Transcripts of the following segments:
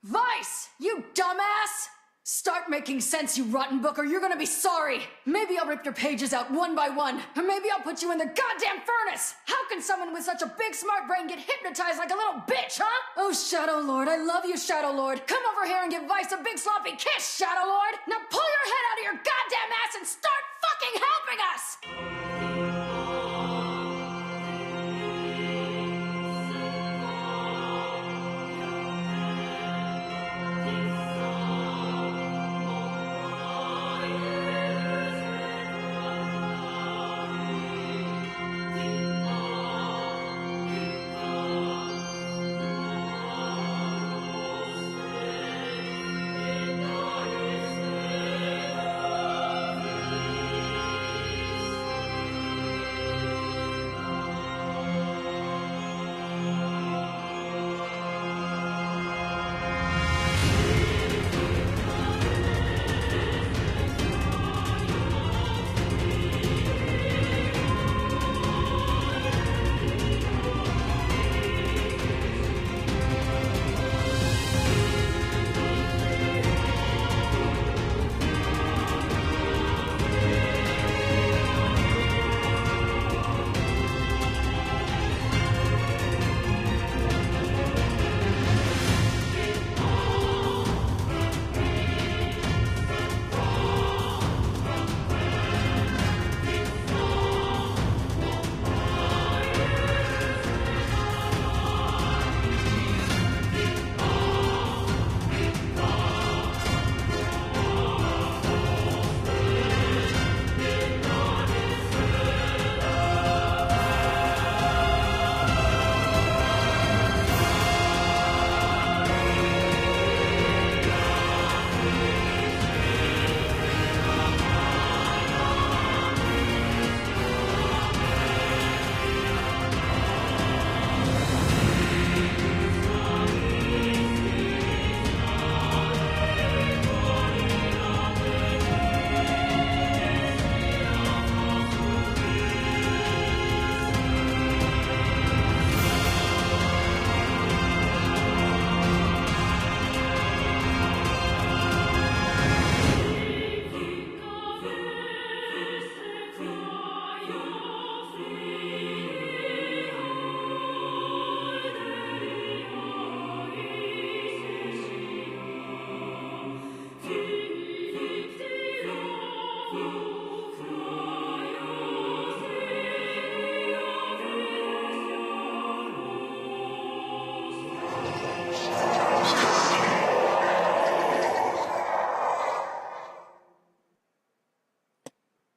Vice, you dumbass! Start making sense, you rotten book, or you're gonna be sorry. Maybe I'll rip your pages out one by one, or maybe I'll put you in the goddamn furnace. How can someone with such a big smart brain get hypnotized like a little bitch, huh? Oh, Shadow Lord, I love you, Shadow Lord. Come over here and give Vice a big sloppy kiss, Shadow Lord. Now pull your head out of your goddamn ass and start fucking helping us!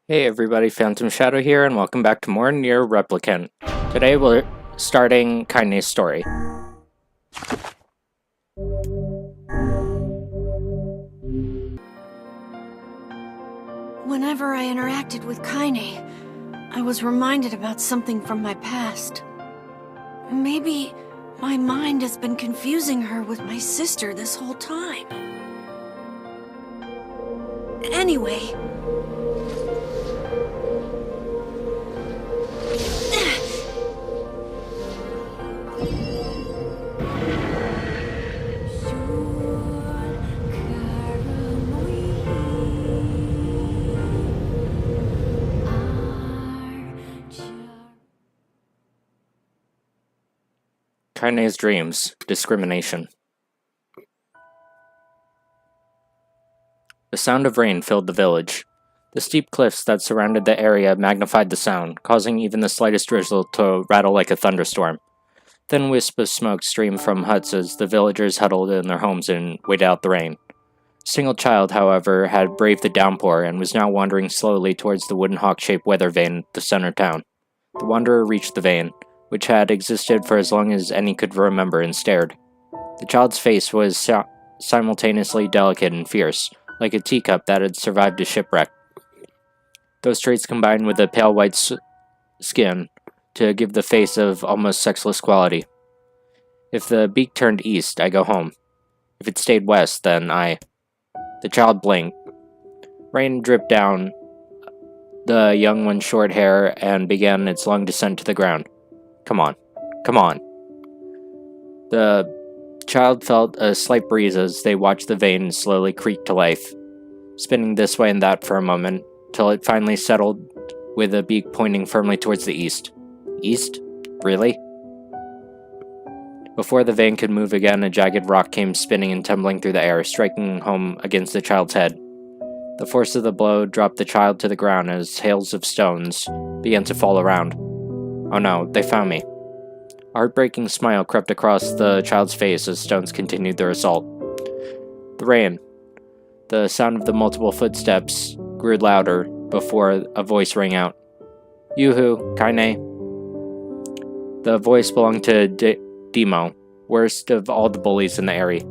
Hey everybody, Phantom Shadow here, and welcome back to more Nier Replicant. Today we're starting Kaine's story. Whenever I interacted with Kaine, I was reminded about something from my past. Maybe my mind has been confusing her with my sister this whole time. Anyway... Kaine's dreams. Discrimination. The sound of rain filled the village. The steep cliffs that surrounded the area magnified the sound, causing even the slightest drizzle to rattle like a thunderstorm. Thin wisps of smoke streamed from huts as the villagers huddled in their homes and waited out the rain. A single child, however, had braved the downpour and was now wandering slowly towards the wooden hawk-shaped weather vane at the center town. The wanderer reached the vane, which had existed for as long as any could remember, and stared. The child's face was simultaneously delicate and fierce, like a teacup that had survived a shipwreck. Those traits combined with a pale white skin to give the face of almost sexless quality. If the beak turned east, I go home. If it stayed west, then I... The child blinked. Rain dripped down the young one's short hair and began its long descent to the ground. Come on. Come on. The The child felt a slight breeze as they watched the vein slowly creak to life, spinning this way and that for a moment, till it finally settled with a beak pointing firmly towards the east. East? Really? Before the vein could move again, a jagged rock came spinning and tumbling through the air, striking home against the child's head. The force of the blow dropped the child to the ground as hails of stones began to fall around. Oh no, they found me. A heartbreaking smile crept across the child's face as stones continued their assault. The rain. The sound of the multiple footsteps grew louder before a voice rang out. Yoo-hoo, Kaine. The voice belonged to Demo, worst of all the bullies in the area.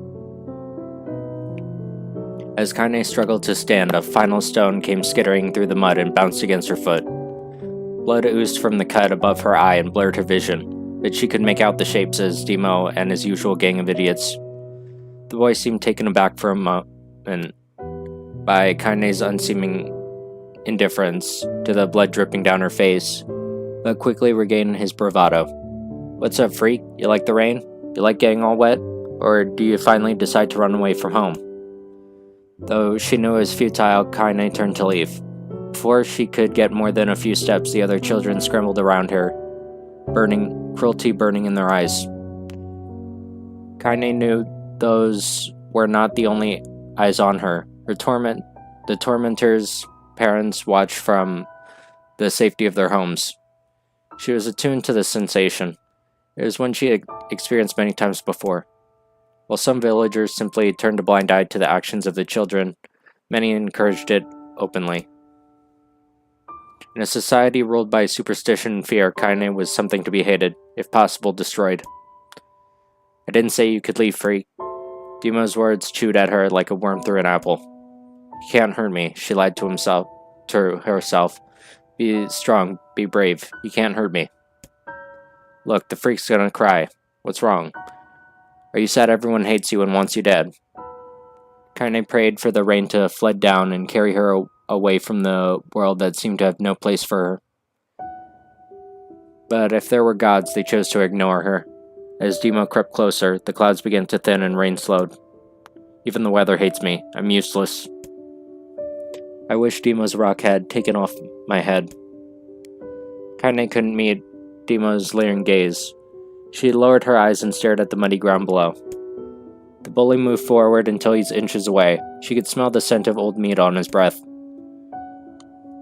As Kaine struggled to stand, a final stone came skittering through the mud and bounced against her foot. Blood oozed from the cut above her eye and blurred her vision, but she could make out the shapes as Demo and his usual gang of idiots. The boy seemed taken aback for a moment by Kaine's unseeming indifference to the blood dripping down her face, but quickly regained his bravado. What's up, freak? You like the rain? You like getting all wet? Or do you finally decide to run away from home? Though she knew it was futile, Kaine turned to leave. Before she could get more than a few steps, the other children scrambled around her, cruelty burning in their eyes. Kaine knew those were not the only eyes on her. The tormentors' parents watched from the safety of their homes. She was attuned to the sensation. It was one she had experienced many times before. While some villagers simply turned a blind eye to the actions of the children, many encouraged it openly. In a society ruled by superstition and fear, Kaine was something to be hated, if possible destroyed. I didn't say you could leave, freak. Demo's words chewed at her like a worm through an apple. You can't hurt me, she lied to herself. Be strong, be brave. You can't hurt me. Look, the freak's gonna cry. What's wrong? Are you sad everyone hates you and wants you dead? Kaine prayed for the rain to flood down and carry her away from the world that seemed to have no place for her. But if there were gods, they chose to ignore her. As Demo crept closer, the clouds began to thin and rain slowed. Even the weather hates me. I'm useless. I wish Demo's rock had taken off my head. Kaine couldn't meet Demo's leering gaze. She lowered her eyes and stared at the muddy ground below. The bully moved forward until he's inches away. She could smell the scent of old meat on his breath.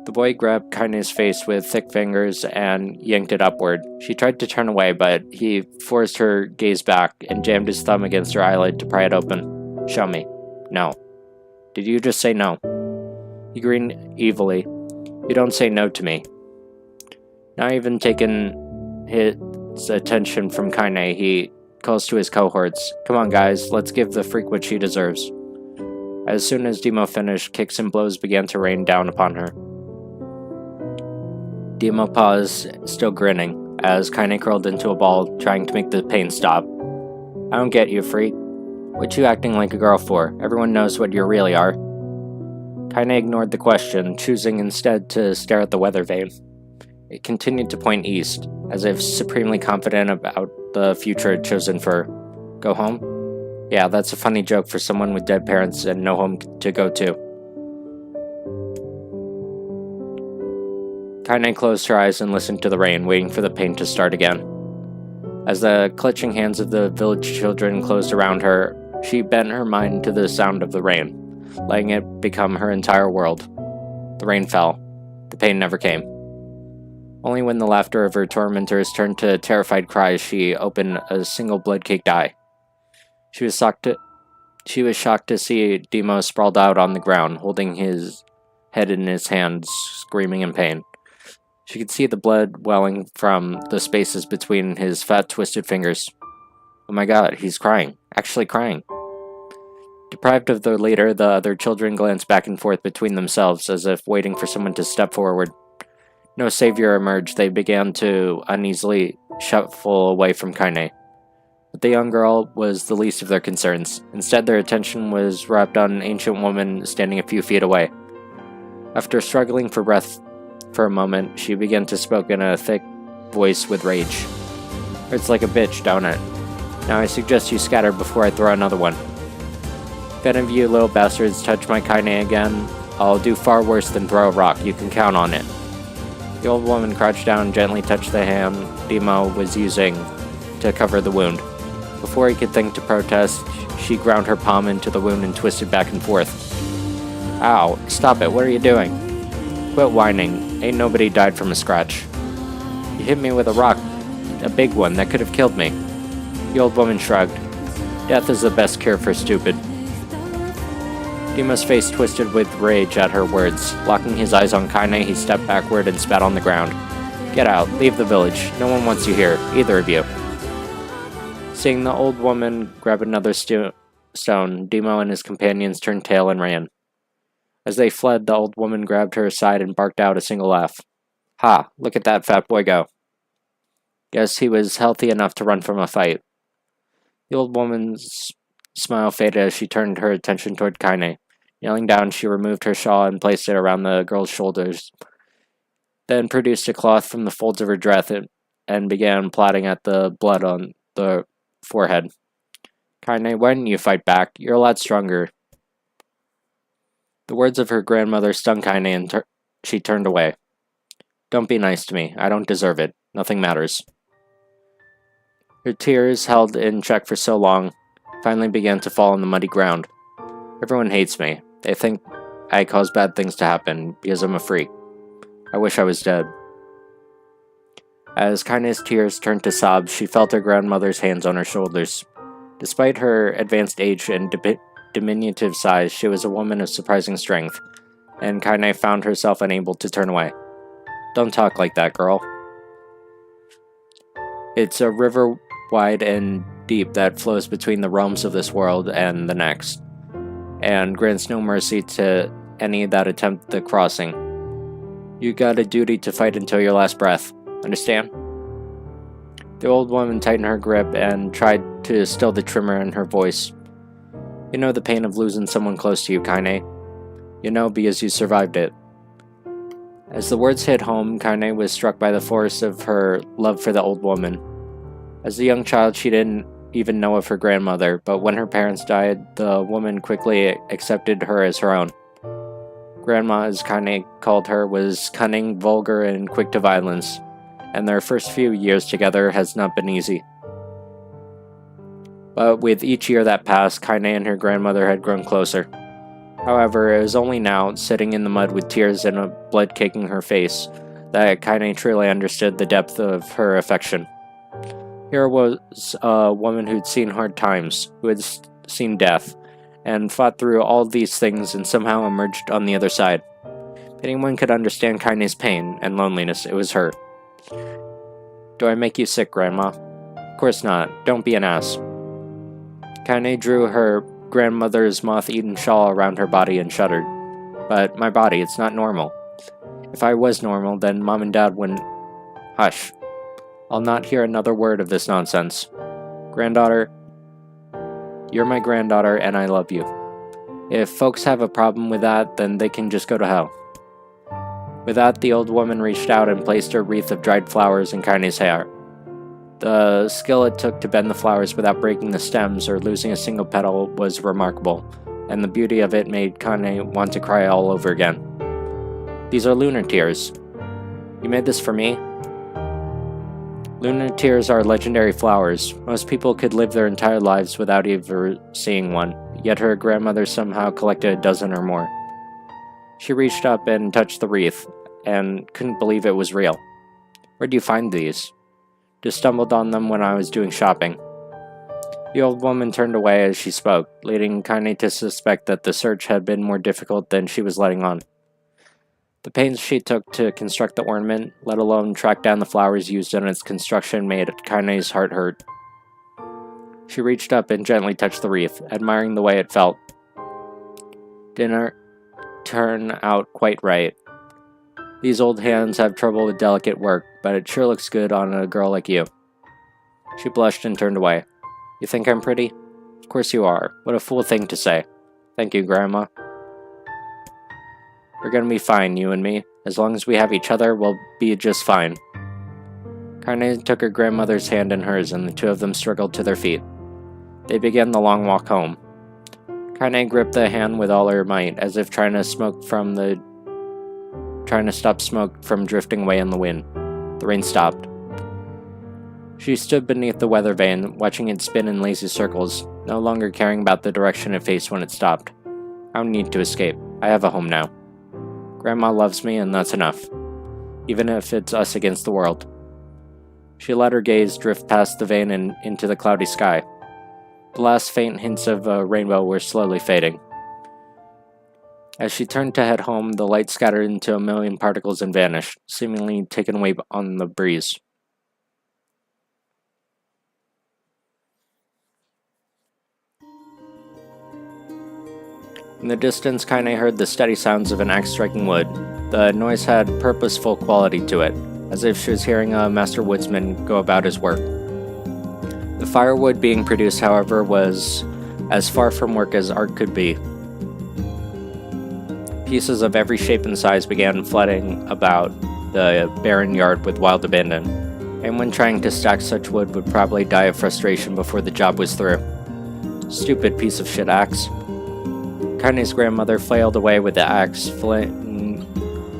The boy grabbed Kaine's face with thick fingers and yanked it upward. She tried to turn away, but he forced her gaze back and jammed his thumb against her eyelid to pry it open. Show me. No. Did you just say no? He grinned evilly. You don't say no to me. Not even taking his attention from Kaine, he calls to his cohorts. Come on, guys, let's give the freak what she deserves. As soon as Demo finished, kicks and blows began to rain down upon her. Demo paused, still grinning, as Kaine curled into a ball, trying to make the pain stop. I don't get you, freak. What you acting like a girl for? Everyone knows what you really are. Kaine ignored the question, choosing instead to stare at the weather vane. It continued to point east, as if supremely confident about the future chosen for her. Go home? Yeah, that's a funny joke for someone with dead parents and no home to go to. Kaine closed her eyes and listened to the rain, waiting for the pain to start again. As the clutching hands of the village children closed around her, she bent her mind to the sound of the rain, letting it become her entire world. The rain fell. The pain never came. Only when the laughter of her tormentors turned to terrified cries she opened a single blood-caked eye. She was shocked to see Demo sprawled out on the ground, holding his head in his hands, screaming in pain. She could see the blood welling from the spaces between his fat, twisted fingers. Oh my god, he's crying. Actually crying. Deprived of their leader, the other children glanced back and forth between themselves, as if waiting for someone to step forward. No savior emerged. They began to uneasily shuffle away from Kaine. But the young girl was the least of their concerns. Instead, their attention was wrapped on an ancient woman standing a few feet away. After struggling for breath for a moment, she began to speak in a thick voice with rage. It's like a bitch, don't it? Now I suggest you scatter before I throw another one. If any of you little bastards touch my Kaine again, I'll do far worse than throw a rock. You can count on it. The old woman crouched down and gently touched the hand Demo was using to cover the wound. Before he could think to protest, she ground her palm into the wound and twisted back and forth. Ow, stop it, what are you doing? Quit whining, ain't nobody died from a scratch. You hit me with a rock, a big one, that could have killed me. The old woman shrugged. Death is the best cure for stupid. Demo's face twisted with rage at her words. Locking his eyes on Kaine, he stepped backward and spat on the ground. Get out, leave the village, no one wants you here, either of you. Seeing the old woman grab another stone, Demo and his companions turned tail and ran. As they fled, the old woman grabbed her aside and barked out a single laugh. Ha, look at that fat boy go. Guess he was healthy enough to run from a fight. The old woman's smile faded as she turned her attention toward Kaine. Kneeling down, she removed her shawl and placed it around the girl's shoulders, then produced a cloth from the folds of her dress and began plaiting at the blood on the forehead. Kaine, why didn't you fight back? You're a lot stronger. The words of her grandmother stung Kaine and she turned away. Don't be nice to me. I don't deserve it. Nothing matters. Her tears, held in check for so long, finally began to fall on the muddy ground. Everyone hates me. They think I cause bad things to happen because I'm a freak. I wish I was dead. As Kaine's tears turned to sobs, she felt her grandmother's hands on her shoulders. Despite her advanced age and diminutive size, she was a woman of surprising strength, and Kaine found herself unable to turn away. Don't talk like that, girl. It's a river wide and deep that flows between the realms of this world and the next, and grants no mercy to any that attempt the crossing. You got a duty to fight until your last breath. Understand? The old woman tightened her grip and tried to still the tremor in her voice. You know the pain of losing someone close to you, Kaine. You know because you survived it. As the words hit home, Kaine was struck by the force of her love for the old woman. As a young child, she didn't even know of her grandmother, but when her parents died, the woman quickly accepted her as her own. Grandma, as Kaine called her, was cunning, vulgar, and quick to violence, and their first few years together has not been easy. But with each year that passed, Kaine and her grandmother had grown closer. However, it was only now, sitting in the mud with tears and blood caking her face, that Kaine truly understood the depth of her affection. Here was a woman who'd seen hard times, who had seen death, and fought through all these things and somehow emerged on the other side. If anyone could understand Kaine's pain and loneliness, it was her. Do I make you sick, Grandma? Of course not. Don't be an ass. Kaine drew her grandmother's moth-eaten shawl around her body and shuddered. But my body, it's not normal. If I was normal, then Mom and Dad wouldn't... Hush. I'll not hear another word of this nonsense. Granddaughter, you're my granddaughter and I love you. If folks have a problem with that, then they can just go to hell. With that, the old woman reached out and placed a wreath of dried flowers in Kaine's hair. The skill it took to bend the flowers without breaking the stems or losing a single petal was remarkable, and the beauty of it made Kaine want to cry all over again. These are lunar tears. You made this for me? Lunar tears are legendary flowers. Most people could live their entire lives without ever seeing one, yet her grandmother somehow collected a dozen or more. She reached up and touched the wreath, and couldn't believe it was real. Where'd you find these? Just stumbled on them when I was doing shopping. The old woman turned away as she spoke, leading Kaine to suspect that the search had been more difficult than she was letting on. The pains she took to construct the ornament, let alone track down the flowers used in its construction, made Kaine's heart hurt. She reached up and gently touched the wreath, admiring the way it felt. Didn't turn out quite right. These old hands have trouble with delicate work, but it sure looks good on a girl like you. She blushed and turned away. You think I'm pretty? Of course you are. What a fool thing to say. Thank you, Grandma. We're gonna be fine, you and me. As long as we have each other, we'll be just fine. Kaine took her grandmother's hand in hers, and the two of them struggled to their feet. They began the long walk home. Kaine gripped the hand with all her might, as if trying to stop smoke from drifting away in the wind. The rain stopped. She stood beneath the weather vane, watching it spin in lazy circles, no longer caring about the direction it faced when it stopped. I don't need to escape. I have a home now. Grandma loves me, and that's enough, even if it's us against the world. She let her gaze drift past the vane and into the cloudy sky. The last faint hints of a rainbow were slowly fading. As she turned to head home, the light scattered into a million particles and vanished, seemingly taken away on the breeze. In the distance, Kaine heard the steady sounds of an axe striking wood. The noise had purposeful quality to it, as if she was hearing a master woodsman go about his work. The firewood being produced, however, was as far from work as art could be. Pieces of every shape and size began flooding about the barren yard with wild abandon. Anyone trying to stack such wood would probably die of frustration before the job was through. Stupid piece of shit axe. Kaine's grandmother flailed away with the axe, filling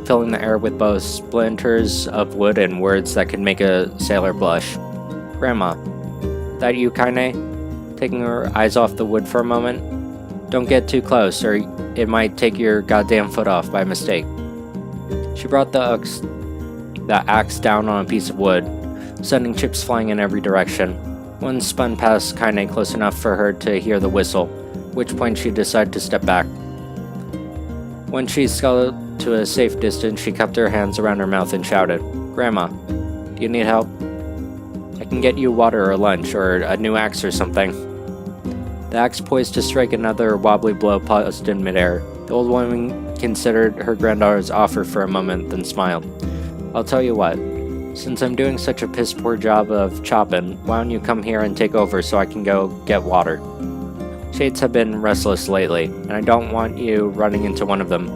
the air with both splinters of wood and words that could make a sailor blush. Grandma. That you, Kaine? Taking her eyes off the wood for a moment. Don't get too close, or it might take your goddamn foot off by mistake. She brought the axe down on a piece of wood, sending chips flying in every direction. One spun past Kaine close enough for her to hear the whistle, at which point she decided to step back. When she scuttled to a safe distance, she cupped her hands around her mouth and shouted, Grandma, do you need help? I can get you water or lunch, or a new axe or something. The axe poised to strike another wobbly blow paused in midair. The old woman considered her granddaughter's offer for a moment, then smiled. I'll tell you what, since I'm doing such a piss-poor job of chopping, why don't you come here and take over so I can go get water? Shades have been restless lately, and I don't want you running into one of them.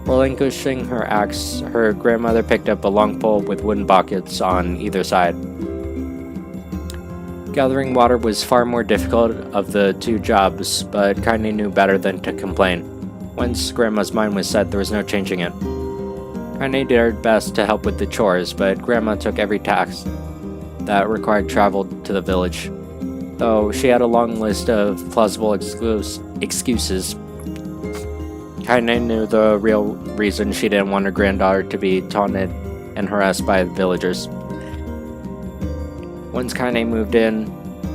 Relinquishing her axe, her grandmother picked up a long pole with wooden buckets on either side. Gathering water was far more difficult of the two jobs, but Kaine knew better than to complain. Once Grandma's mind was set, there was no changing it. Kaine did her best to help with the chores, but Grandma took every task that required travel to the village. Though she had a long list of plausible excuses, Kaine knew the real reason she didn't want her granddaughter to be taunted and harassed by the villagers. Once Kaine moved in,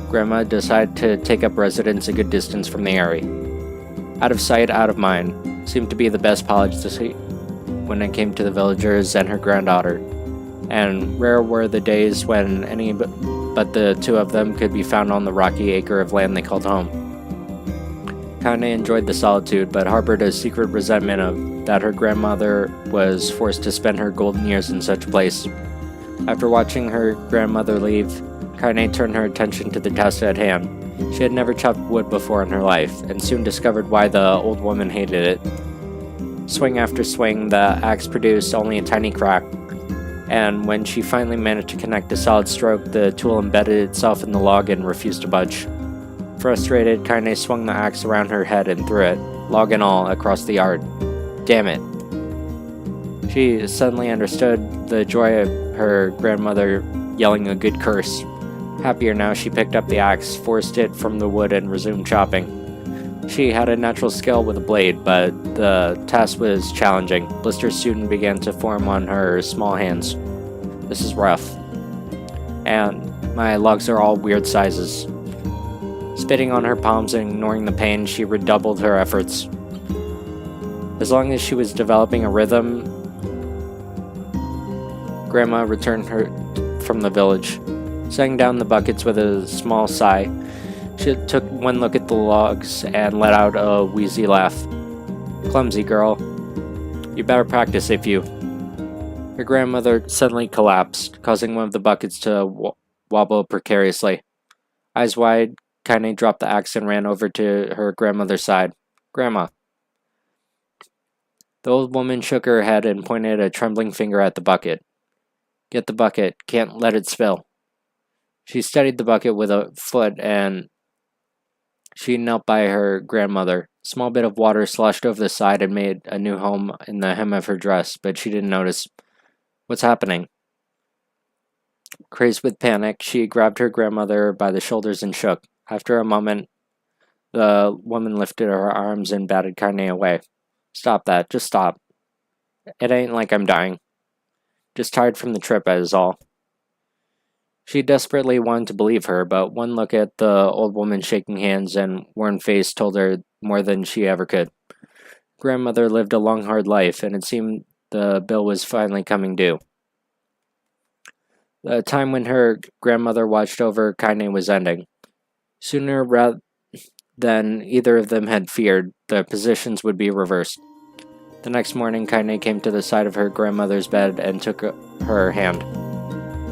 Grandma decided to take up residence a good distance from the area. Out of sight, out of mind seemed to be the best policy when it came to the villagers and her granddaughter, and rare were the days when any but the two of them could be found on the rocky acre of land they called home. Kaine enjoyed the solitude, but harbored a secret resentment of that her grandmother was forced to spend her golden years in such a place. After watching her grandmother leave, Kaine turned her attention to the task at hand. She had never chopped wood before in her life, and soon discovered why the old woman hated it. Swing after swing, the axe produced only a tiny crack, and when she finally managed to connect a solid stroke, the tool embedded itself in the log and refused to budge. Frustrated, Kaine swung the axe around her head and threw it, log and all, across the yard. Damn it. She suddenly understood the joy of her grandmother yelling a good curse. Happier now, she picked up the axe, forced it from the wood, and resumed chopping. She had a natural skill with a blade, but the task was challenging. Blisters soon began to form on her small hands. This is rough. And my logs are all weird sizes. Spitting on her palms and ignoring the pain, she redoubled her efforts. As long as she was developing a rhythm, Grandma returned her from the village. Setting down the buckets with a small sigh, she took one look at the logs and let out a wheezy laugh. Clumsy girl. You better practice if you... Her grandmother suddenly collapsed, causing one of the buckets to wobble precariously. Eyes wide, Kaine dropped the axe and ran over to her grandmother's side. Grandma. The old woman shook her head and pointed a trembling finger at the bucket. Get the bucket. Can't let it spill. She steadied the bucket with a foot and she knelt by her grandmother. A small bit of water sloshed over the side and made a new home in the hem of her dress, but she didn't notice. What's happening? Crazed with panic, she grabbed her grandmother by the shoulders and shook. After a moment, the woman lifted her arms and batted Kaine away. Stop that. Just stop. It ain't like I'm dying. Just tired from the trip, that is all. She desperately wanted to believe her, but one look at the old woman shaking hands and worn face told her more than she ever could. Grandmother lived a long, hard life, and it seemed the bill was finally coming due. The time when her grandmother watched over Kaine was ending. Sooner rather than either of them had feared, the positions would be reversed. The next morning, Kaine came to the side of her grandmother's bed and took her hand.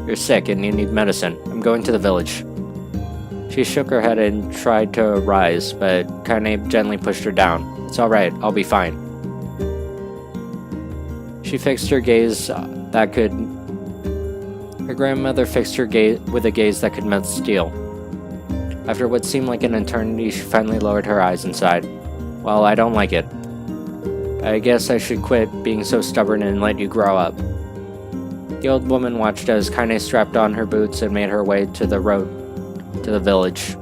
You're sick and you need medicine. I'm going to the village. She shook her head and tried to rise, but Kaine gently pushed her down. It's alright, I'll be fine. She fixed her gaze that could... Her grandmother fixed her gaze with a gaze that could melt steel. After what seemed like an eternity, she finally lowered her eyes and sighed. Well, I don't like it. I guess I should quit being so stubborn and let you grow up. The old woman watched as Kaine strapped on her boots and made her way to the road to the village.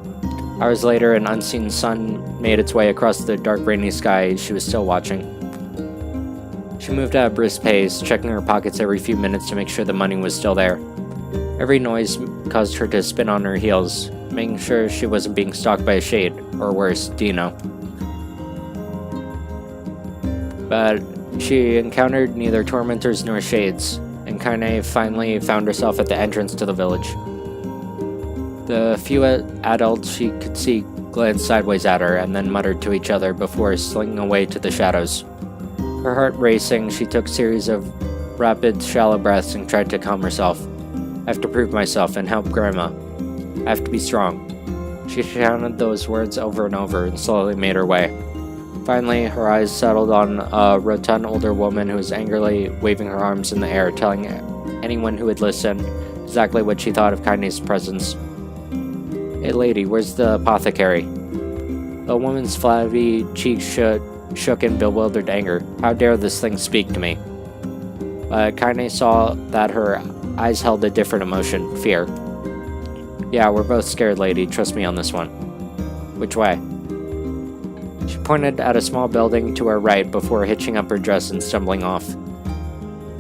Hours later, an unseen sun made its way across the dark, rainy sky. She was still watching. She moved at a brisk pace, checking her pockets every few minutes to make sure the money was still there. Every noise caused her to spin on her heels, making sure she wasn't being stalked by a shade, or worse, Dino. But she encountered neither tormentors nor shades, and Kaine finally found herself at the entrance to the village. The few adults she could see glanced sideways at her and then muttered to each other before slinking away to the shadows. Her heart racing, she took a series of rapid, shallow breaths and tried to calm herself. I have to prove myself and help Grandma. I have to be strong. She shouted those words over and over and slowly made her way. Finally, her eyes settled on a rotund older woman who was angrily waving her arms in the air, telling anyone who would listen exactly what she thought of Kaine's presence. Hey lady, where's the apothecary? The woman's flabby cheeks shook in bewildered anger. How dare this thing speak to me? But Kaine saw that her eyes held a different emotion, fear. Yeah, we're both scared, lady. Trust me on this one. Which way? She pointed at a small building to her right before hitching up her dress and stumbling off.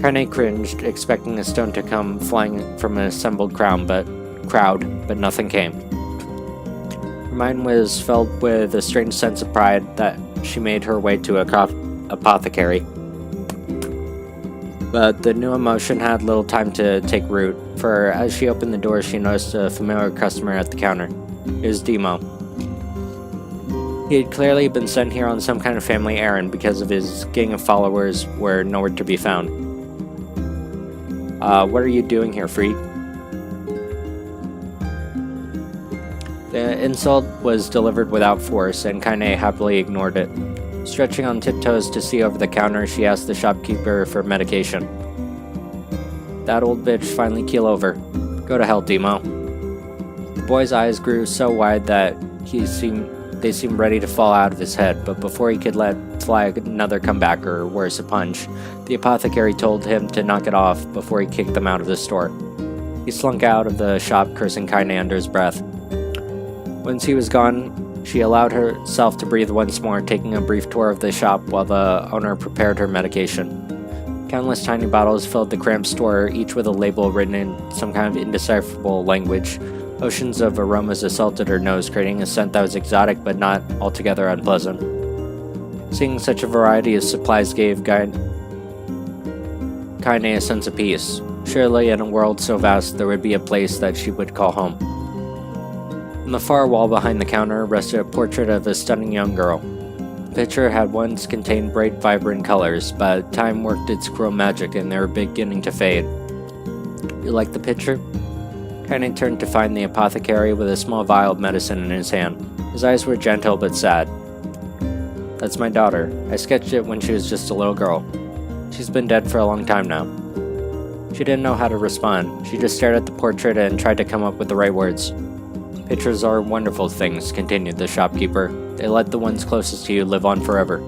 Kaine cringed, expecting a stone to come flying from an assembled crowd, but nothing came. Her mind was filled with a strange sense of pride that she made her way to a apothecary. But the new emotion had little time to take root, for as she opened the door, she noticed a familiar customer at the counter. It was Demo. He had clearly been sent here on some kind of family errand because of his gang of followers were nowhere to be found. What are you doing here, freak? The insult was delivered without force, and Kaine happily ignored it. Stretching on tiptoes to see over the counter, she asked the shopkeeper for medication. That old bitch finally keel over. Go to hell, Demo. The boy's eyes grew so wide that they seemed ready to fall out of his head, but before he could let fly another comeback, or worse, a punch, the apothecary told him to knock it off before he kicked them out of the store. He slunk out of the shop, cursing Kaine under his breath. Once he was gone, she allowed herself to breathe once more, taking a brief tour of the shop while the owner prepared her medication. Countless tiny bottles filled the cramped store, each with a label written in some kind of indecipherable language. Oceans of aromas assaulted her nose, creating a scent that was exotic but not altogether unpleasant. Seeing such a variety of supplies gave Kaine a sense of peace. Surely in a world so vast there would be a place that she would call home. On the far wall behind the counter rested a portrait of a stunning young girl. The picture had once contained bright, vibrant colors, but time worked its cruel magic and they were beginning to fade. You like the picture? Kaine turned to find the apothecary with a small vial of medicine in his hand. His eyes were gentle but sad. That's my daughter. I sketched it when she was just a little girl. She's been dead for a long time now. She didn't know how to respond. She just stared at the portrait and tried to come up with the right words. Pictures are wonderful things, continued the shopkeeper. They let the ones closest to you live on forever.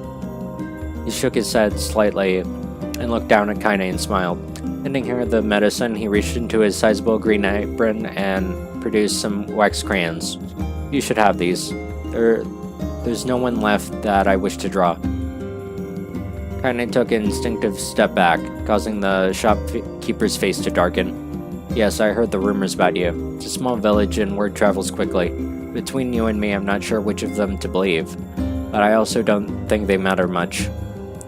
He shook his head slightly and looked down at Kaine and smiled. Handing her the medicine, he reached into his sizable green apron and produced some wax crayons. You should have these. There's no one left that I wish to draw. Kaine took an instinctive step back, causing the shopkeeper's face to darken. Yes, I heard the rumors about you. It's a small village and word travels quickly. Between you and me, I'm not sure which of them to believe, but I also don't think they matter much.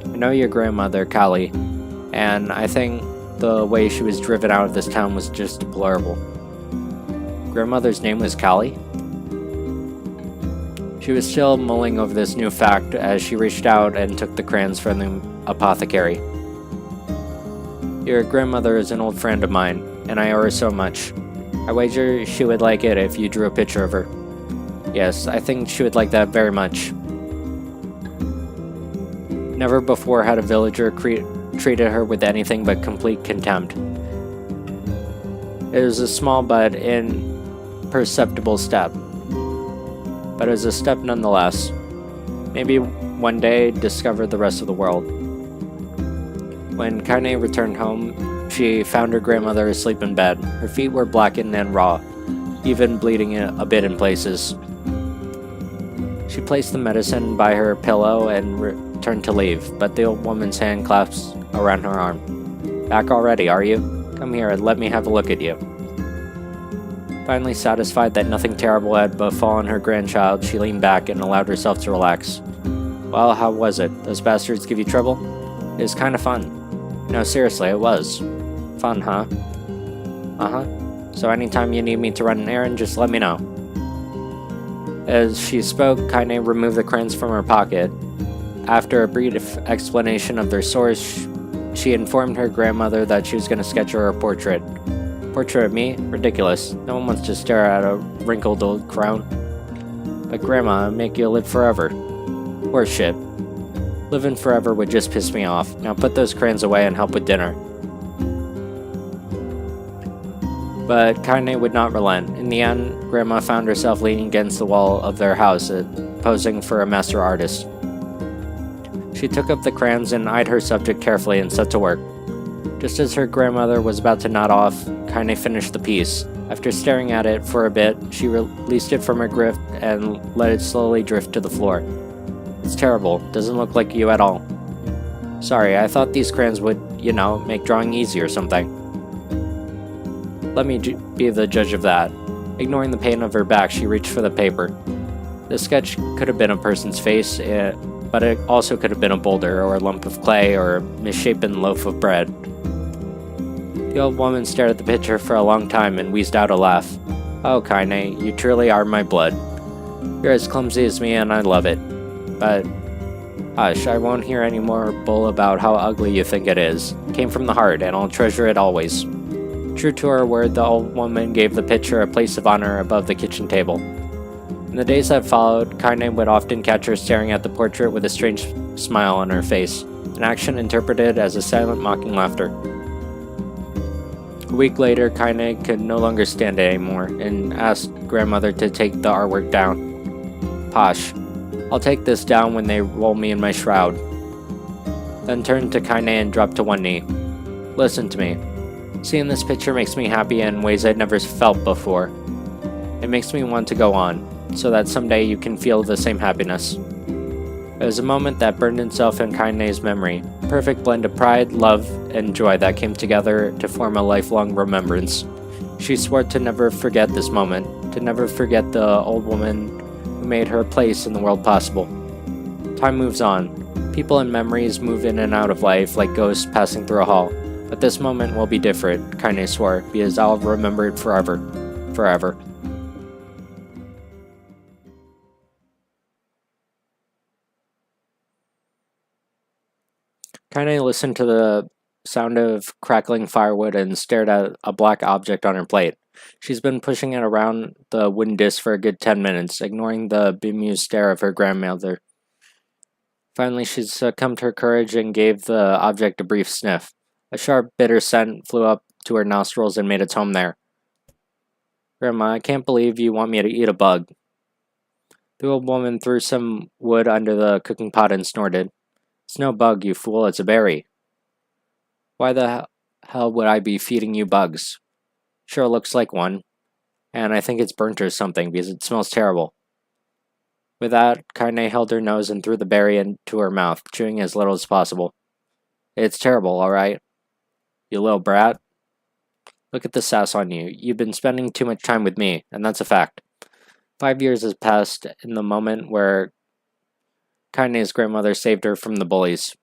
I know your grandmother, Kali, and I think the way she was driven out of this town was just deplorable. Grandmother's name was Kali? She was still mulling over this new fact as she reached out and took the crayons from the apothecary. Your grandmother is an old friend of mine, and I owe her so much. I wager she would like it if you drew a picture of her. Yes, I think she would like that very much. Never before had a villager treated her with anything but complete contempt. It was a small but imperceptible step. But it was a step nonetheless. Maybe one day discover the rest of the world. When Kaine returned home, she found her grandmother asleep in bed. Her feet were blackened and raw, even bleeding a bit in places. She placed the medicine by her pillow and turned to leave, but the old woman's hand clasped around her arm. Back already, are you? Come here and let me have a look at you. Finally satisfied that nothing terrible had befallen her grandchild, she leaned back and allowed herself to relax. Well, how was it? Those bastards give you trouble? It was kind of fun. No, seriously, it was. Fun, huh? Uh-huh. So anytime you need me to run an errand, just let me know. As she spoke, Kaine removed the crayons from her pocket. After a brief explanation of their source, she informed her grandmother that she was going to sketch her a portrait. Portrait of me? Ridiculous. No one wants to stare at a wrinkled old crown. But Grandma, I'll make you live forever. Horseshit. Living forever would just piss me off. Now put those crayons away and help with dinner. But Kaine would not relent. In the end, Grandma found herself leaning against the wall of their house, posing for a master artist. She took up the crayons and eyed her subject carefully and set to work. Just as her grandmother was about to nod off, Kaine finished the piece. After staring at it for a bit, she released it from her grip and let it slowly drift to the floor. It's terrible. Doesn't look like you at all. Sorry, I thought these crayons would, make drawing easy or something. Let me be the judge of that. Ignoring the pain of her back, she reached for the paper. The sketch could have been a person's face, but it also could have been a boulder, or a lump of clay, or a misshapen loaf of bread. The old woman stared at the picture for a long time and wheezed out a laugh. Oh, Kaine, you truly are my blood. You're as clumsy as me and I love it. But, hush, I won't hear any more bull about how ugly you think it is. It came from the heart, and I'll treasure it always. True to her word, the old woman gave the picture a place of honor above the kitchen table. In the days that followed, Kaine would often catch her staring at the portrait with a strange smile on her face, an action interpreted as a silent mocking laughter. A week later, Kaine could no longer stand it anymore, and asked grandmother to take the artwork down. Posh. I'll take this down when they roll me in my shroud. Then turned to Kaine and dropped to one knee. Listen to me. Seeing this picture makes me happy in ways I'd never felt before. It makes me want to go on, so that someday you can feel the same happiness. It was a moment that burned itself in Kaine's memory, a perfect blend of pride, love, and joy that came together to form a lifelong remembrance. She swore to never forget this moment, to never forget the old woman who made her place in the world possible. Time moves on. People and memories move in and out of life like ghosts passing through a hall. But this moment will be different, Kaine swore, because I'll remember it forever. Forever. Kaine listened to the sound of crackling firewood and stared at a black object on her plate. She's been pushing it around the wooden disc for a good 10 minutes, ignoring the bemused stare of her grandmother. Finally, she succumbed to her courage and gave the object a brief sniff. A sharp, bitter scent flew up to her nostrils and made its home there. Grandma, I can't believe you want me to eat a bug. The old woman threw some wood under the cooking pot and snorted. It's no bug, you fool, it's a berry. Why the hell would I be feeding you bugs? Sure looks like one, and I think it's burnt or something because it smells terrible. With that, Kaine held her nose and threw the berry into her mouth, chewing as little as possible. It's terrible, alright? You little brat. Look at the sass on you. You've been spending too much time with me, and that's a fact. 5 years has passed in the moment where Kaine's grandmother saved her from the bullies.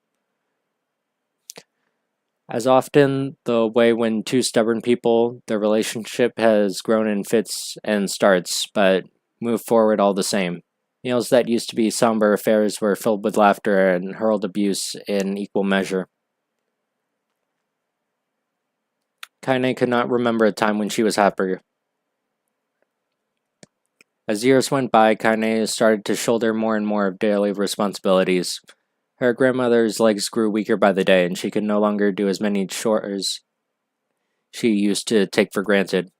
As often the way when two stubborn people, their relationship has grown in fits and starts, but move forward all the same. Meals that used to be somber affairs were filled with laughter and hurled abuse in equal measure. Kaine could not remember a time when she was happier. As years went by, Kaine started to shoulder more and more of daily responsibilities. Her grandmother's legs grew weaker by the day, and she could no longer do as many chores she used to take for granted.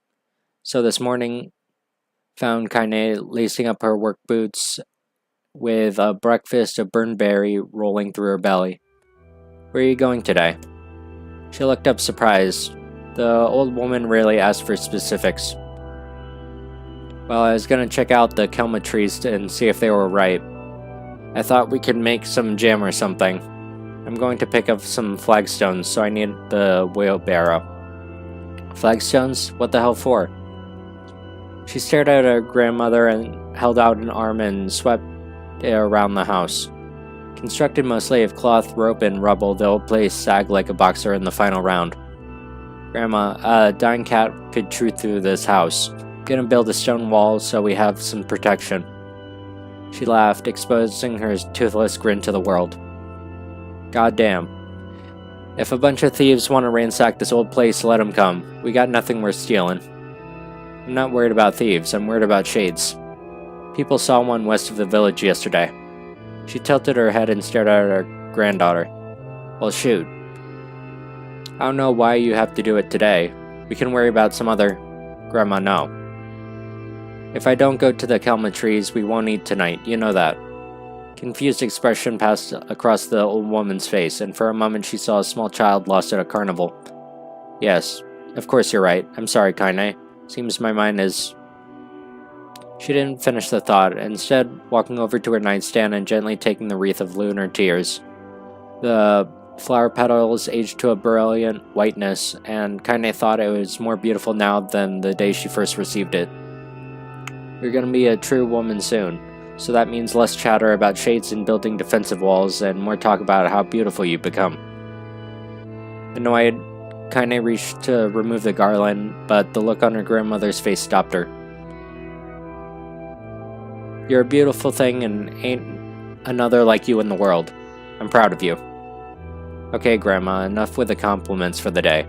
So this morning found Kaine lacing up her work boots with a breakfast of burned berry rolling through her belly. Where are you going today? She looked up surprised. The old woman rarely asked for specifics. Well, I was going to check out the kelma trees and see if they were ripe. I thought we could make some jam or something. I'm going to pick up some flagstones, so I need the wheelbarrow. Flagstones? What the hell for? She stared at her grandmother and held out an arm and swept it around the house. Constructed mostly of cloth, rope, and rubble, the old place sagged like a boxer in the final round. Grandma, a dying cat could chew through this house. Gonna build a stone wall so we have some protection. She laughed, exposing her toothless grin to the world. Goddamn. If a bunch of thieves want to ransack this old place, let them come. We got nothing worth stealing. I'm not worried about thieves, I'm worried about shades. People saw one west of the village yesterday. She tilted her head and stared at her granddaughter. Well, shoot. I don't know why you have to do it today. We can worry about some other... Grandma, no. If I don't go to the kelma trees, we won't eat tonight, you know that. Confused expression passed across the old woman's face, and for a moment she saw a small child lost at a carnival. Yes, of course you're right. I'm sorry, Kaine. Seems my mind is... She didn't finish the thought, instead walking over to her nightstand and gently taking the wreath of lunar tears. The flower petals aged to a brilliant whiteness, and Kaine thought it was more beautiful now than the day she first received it. You're gonna be a true woman soon, so that means less chatter about shades and building defensive walls, and more talk about how beautiful you've become. Annoyed, Kaine reached to remove the garland, but the look on her grandmother's face stopped her. You're a beautiful thing and ain't another like you in the world. I'm proud of you. Okay, Grandma, enough with the compliments for the day.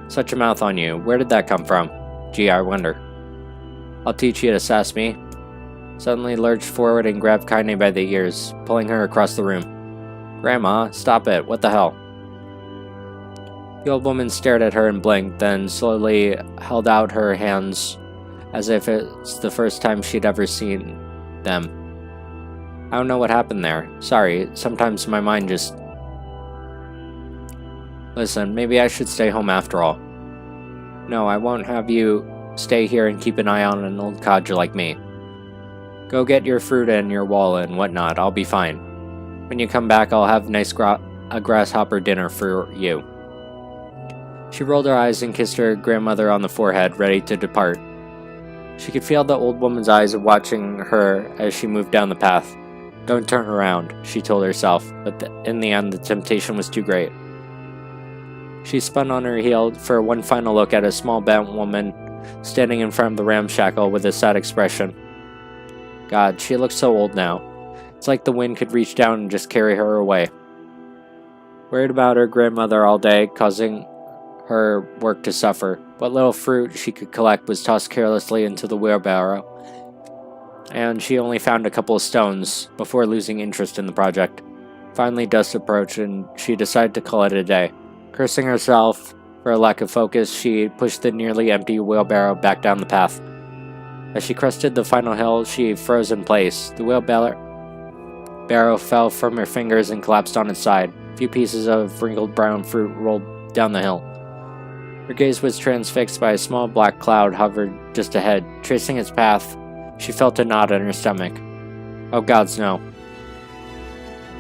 Such a mouth on you. Where did that come from? Gee, I wonder. I'll teach you to sass me. Suddenly lurched forward and grabbed Kaine by the ears, pulling her across the room. Grandma, stop it. What the hell? The old woman stared at her and blinked, then slowly held out her hands as if it's the first time she'd ever seen them. I don't know what happened there. Sorry, sometimes my mind just... Listen, maybe I should stay home after all. No, I won't have you stay here and keep an eye on an old codger like me. Go get your fruit and your wallet and whatnot, I'll be fine. When you come back, I'll have a grasshopper dinner for you. She rolled her eyes and kissed her grandmother on the forehead, ready to depart. She could feel the old woman's eyes watching her as she moved down the path. Don't turn around, she told herself, but in the end the temptation was too great. She spun on her heel for one final look at a small bent woman standing in front of the ramshackle with a sad expression. God, she looks so old now. It's like the wind could reach down and just carry her away. Worried about her grandmother all day, causing her work to suffer. What little fruit she could collect was tossed carelessly into the wheelbarrow, and she only found a couple of stones before losing interest in the project. Finally, dusk approached, and she decided to call it a day. Cursing herself For a lack of focus, she pushed the nearly empty wheelbarrow back down the path. As she crested the final hill, she froze in place. The wheelbarrow fell from her fingers and collapsed on its side. A few pieces of wrinkled brown fruit rolled down the hill. Her gaze was transfixed by a small black cloud hovered just ahead. Tracing its path, she felt a knot in her stomach. Oh gods, no.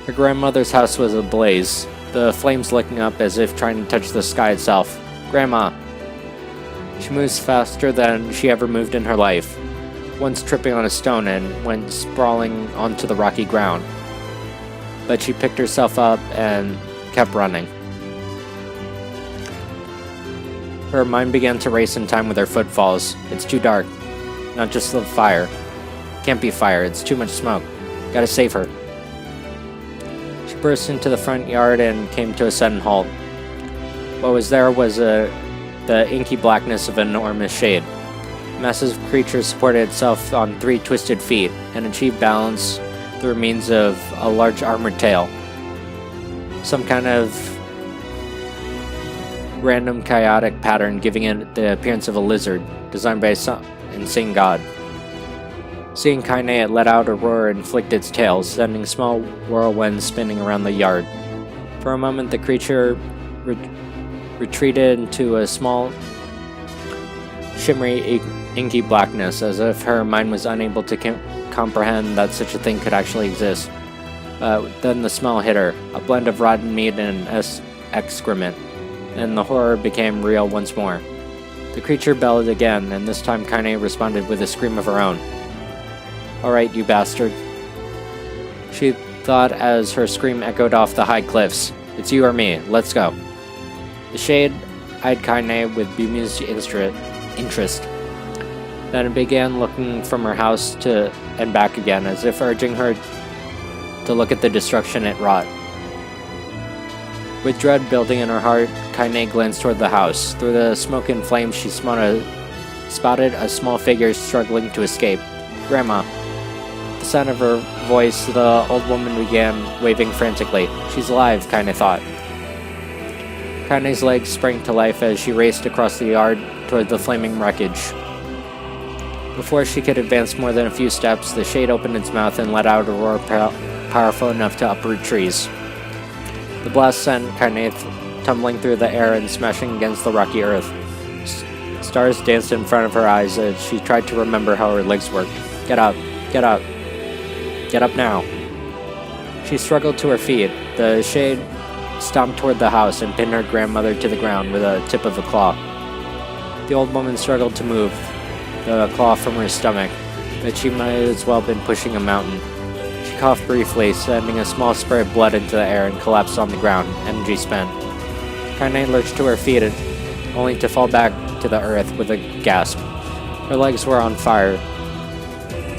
Her grandmother's house was ablaze, the flames licking up as if trying to touch the sky itself. Grandma! She moves faster than she ever moved in her life, once tripping on a stone and went sprawling onto the rocky ground. But she picked herself up and kept running. Her mind began to race in time with her footfalls. It's too dark. Not just the fire. Can't be fire, it's too much smoke. Gotta save her. She burst into the front yard and came to a sudden halt. What was there was the inky blackness of an enormous shade. The massive creature supported itself on 3 twisted feet and achieved balance through means of a large armored tail. Some kind of random chaotic pattern giving it the appearance of a lizard, designed by some insane god. Seeing Kaine, it let out a roar and flicked its tail, sending small whirlwinds spinning around the yard. For a moment, the creature retreated into a small, shimmery, inky blackness, as if her mind was unable to comprehend that such a thing could actually exist. Then the smell hit her, a blend of rotten meat and excrement, and the horror became real once more. The creature bellowed again, and this time Kaine responded with a scream of her own. Alright, you bastard. She thought as her scream echoed off the high cliffs. It's you or me, let's go. The shade eyed Kaine with bemused interest. Then it began looking from her house to and back again, as if urging her to look at the destruction it wrought. With dread building in her heart, Kaine glanced toward the house. Through the smoke and flames, she spotted a small figure struggling to escape. Grandma. At the sound of her voice, the old woman began waving frantically. She's alive, Kaine thought. Kaine's legs sprang to life as she raced across the yard toward the flaming wreckage. Before she could advance more than a few steps, the shade opened its mouth and let out a roar powerful enough to uproot trees. The blast sent Kaine tumbling through the air and smashing against the rocky earth. Stars danced in front of her eyes as she tried to remember how her legs worked. Get up, get up, get up now. She struggled to her feet. The shade stomped toward the house and pinned her grandmother to the ground with a tip of a claw. The old woman struggled to move the claw from her stomach, but she might as well have been pushing a mountain. She coughed briefly, sending a small spray of blood into the air and collapsed on the ground, energy spent. Kaine lurched to her feet, only to fall back to the earth with a gasp. Her legs were on fire.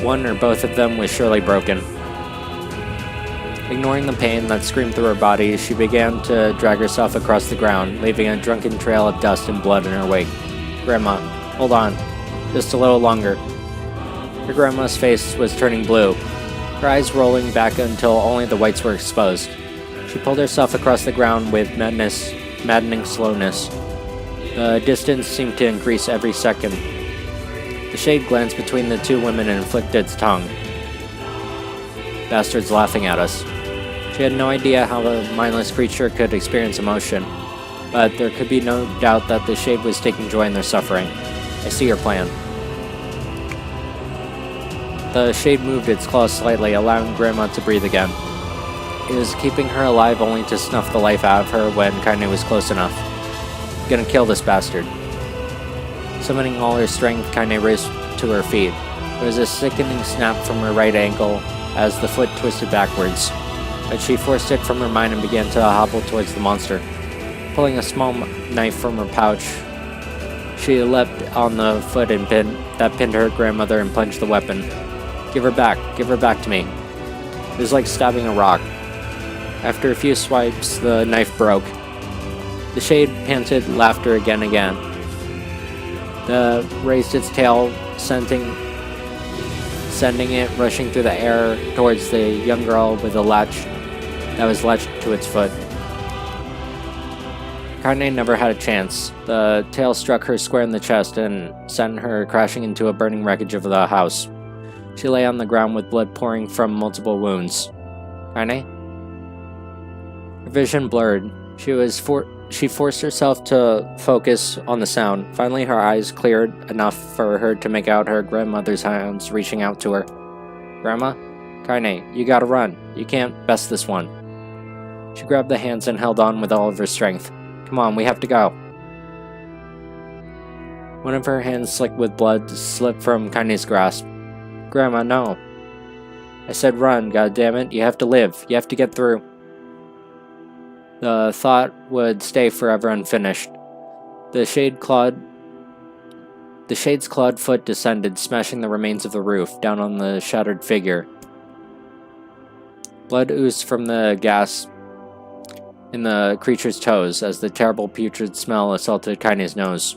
One or both of them was surely broken. Ignoring the pain that screamed through her body, she began to drag herself across the ground, leaving a drunken trail of dust and blood in her wake. Grandma, hold on. Just a little longer. Her grandma's face was turning blue, her eyes rolling back until only the whites were exposed. She pulled herself across the ground with maddening slowness. The distance seemed to increase every second. The shade glanced between the two women and flicked its tongue. Bastards laughing at us. She had no idea how the mindless creature could experience emotion, but there could be no doubt that the shade was taking joy in their suffering. I see your plan. The shade moved its claws slightly, allowing Grandma to breathe again. It was keeping her alive only to snuff the life out of her when Kaine was close enough. Gonna kill this bastard. Summoning all her strength, Kaine raced to her feet. There was a sickening snap from her right ankle as the foot twisted backwards, but she forced it from her mind and began to hobble towards the monster. Pulling a small knife from her pouch, she leapt on the foot and pinned her grandmother and plunged the weapon. Give her back to me. It was like stabbing a rock. After a few swipes, the knife broke. The shade panted laughter again. The raised its tail, sending it rushing through the air towards the young girl with a latch that was latched to its foot. Kaine never had a chance. The tail struck her square in the chest and sent her crashing into a burning wreckage of the house. She lay on the ground with blood pouring from multiple wounds. Kaine? Her vision blurred. She forced herself to focus on the sound. Finally, her eyes cleared enough for her to make out her grandmother's hands reaching out to her. Grandma? Kaine, you gotta run. You can't best this one. She grabbed the hands and held on with all of her strength. Come on, we have to go. One of her hands, slick with blood, slipped from Kaine's grasp. Grandma, no. I said run, goddammit. You have to live. You have to get through. The thought would stay forever unfinished. The shade's clawed foot descended, smashing the remains of the roof down on the shattered figure. Blood oozed from the gas in the creature's toes as the terrible putrid smell assaulted Kaine's nose.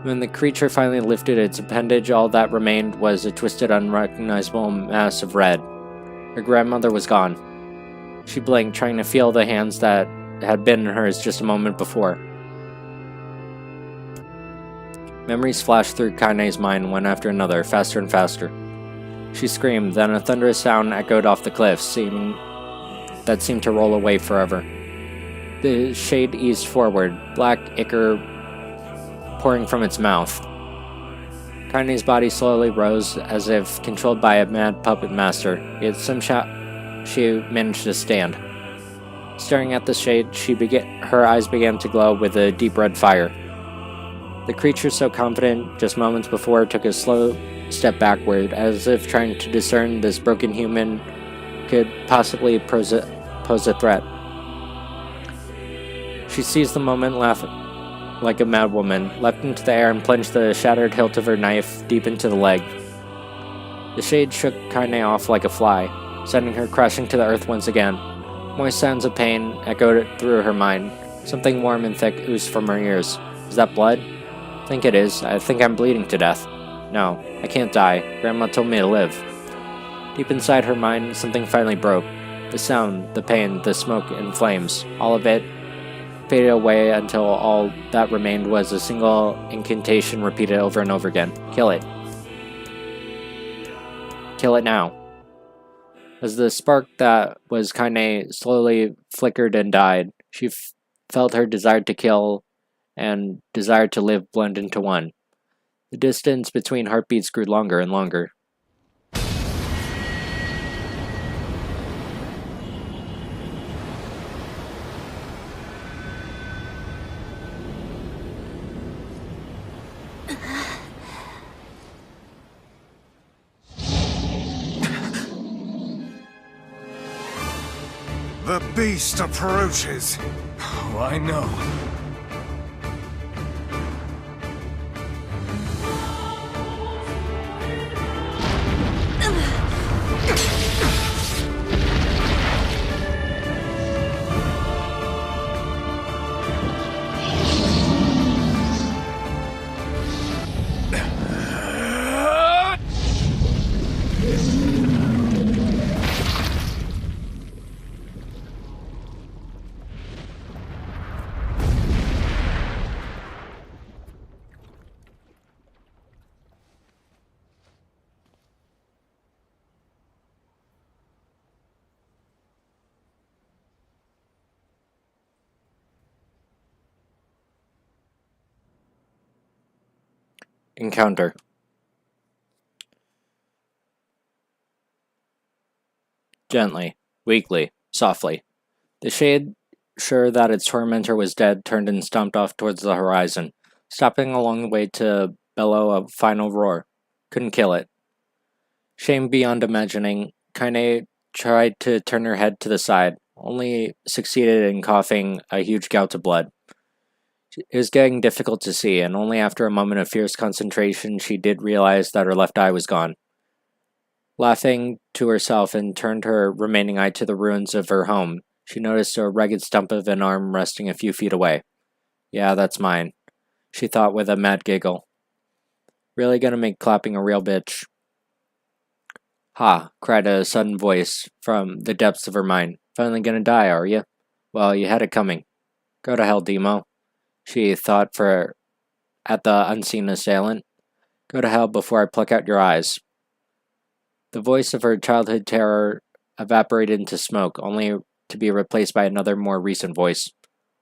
When the creature finally lifted its appendage, all that remained was a twisted, unrecognizable mass of red. Her grandmother was gone. She blinked, trying to feel the hands that had been hers just a moment before. Memories flashed through Kaine's mind one after another, faster and faster. She screamed, then a thunderous sound echoed off the cliffs, that seemed to roll away forever. The shade eased forward, black ichor pouring from its mouth. Kaine's body slowly rose, as if controlled by a mad puppet master, yet somehow she managed to stand. Staring at the shade, her eyes began to glow with a deep red fire. The creature, so confident just moments before, took a slow step backward, as if trying to discern this broken human could possibly pose a threat. She seized the moment, laughing like a madwoman, leapt into the air and plunged the shattered hilt of her knife deep into the leg. The shade shook Kaine off like a fly, sending her crashing to the earth once again. Moist sounds of pain echoed through her mind. Something warm and thick oozed from her ears. Is that blood? I think it is. I think I'm bleeding to death. No, I can't die. Grandma told me to live. Deep inside her mind, something finally broke. The sound, the pain, the smoke and flames, all of it faded away until all that remained was a single incantation repeated over and over again. Kill it. Kill it now. As the spark that was Kaine slowly flickered and died, she felt her desire to kill and desire to live blend into one. The distance between heartbeats grew longer and longer. The beast approaches. Oh, I know. Encounter. Gently, weakly, softly. The shade, sure that its tormentor was dead, turned and stomped off towards the horizon, stopping along the way to bellow a final roar. Couldn't kill it. Shame beyond imagining, Kaine tried to turn her head to the side, only succeeded in coughing a huge gout of blood. It was getting difficult to see, and only after a moment of fierce concentration she did realize that her left eye was gone. Laughing to herself and turned her remaining eye to the ruins of her home, she noticed a ragged stump of an arm resting a few feet away. Yeah, that's mine, she thought with a mad giggle. Really gonna make clapping a real bitch. Ha, cried a sudden voice from the depths of her mind. Finally gonna die, are you? Well, you had it coming. Go to hell, Demo. She thought at the unseen assailant. Go to hell before I pluck out your eyes. The voice of her childhood terror evaporated into smoke, only to be replaced by another more recent voice.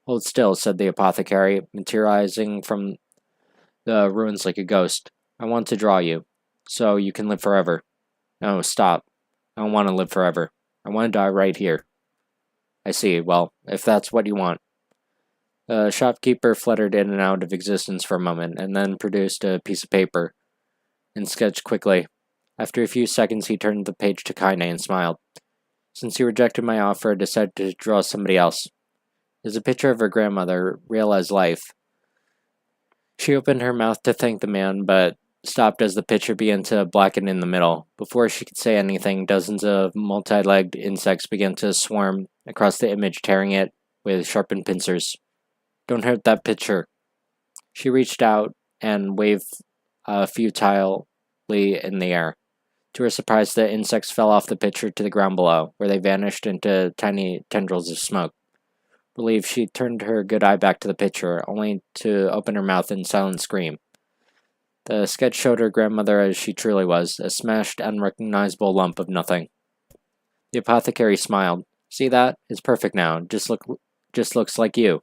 Hold still, said the apothecary, materializing from the ruins like a ghost. I want to draw you, so you can live forever. No, stop. I don't want to live forever. I want to die right here. I see. Well, if that's what you want. The shopkeeper fluttered in and out of existence for a moment, and then produced a piece of paper and sketched quickly. After a few seconds, he turned the page to Kaine and smiled. Since you rejected my offer, I decided to draw somebody else. There's a picture of her grandmother, real as life. She opened her mouth to thank the man, but stopped as the picture began to blacken in the middle. Before she could say anything, dozens of multi-legged insects began to swarm across the image, tearing it with sharpened pincers. Don't hurt that picture. She reached out and waved futilely in the air. To her surprise, the insects fell off the picture to the ground below, where they vanished into tiny tendrils of smoke. Relieved, she turned her good eye back to the picture, only to open her mouth in silent scream. The sketch showed her grandmother as she truly was, a smashed, unrecognizable lump of nothing. The apothecary smiled. See that? It's perfect now. Just looks like you.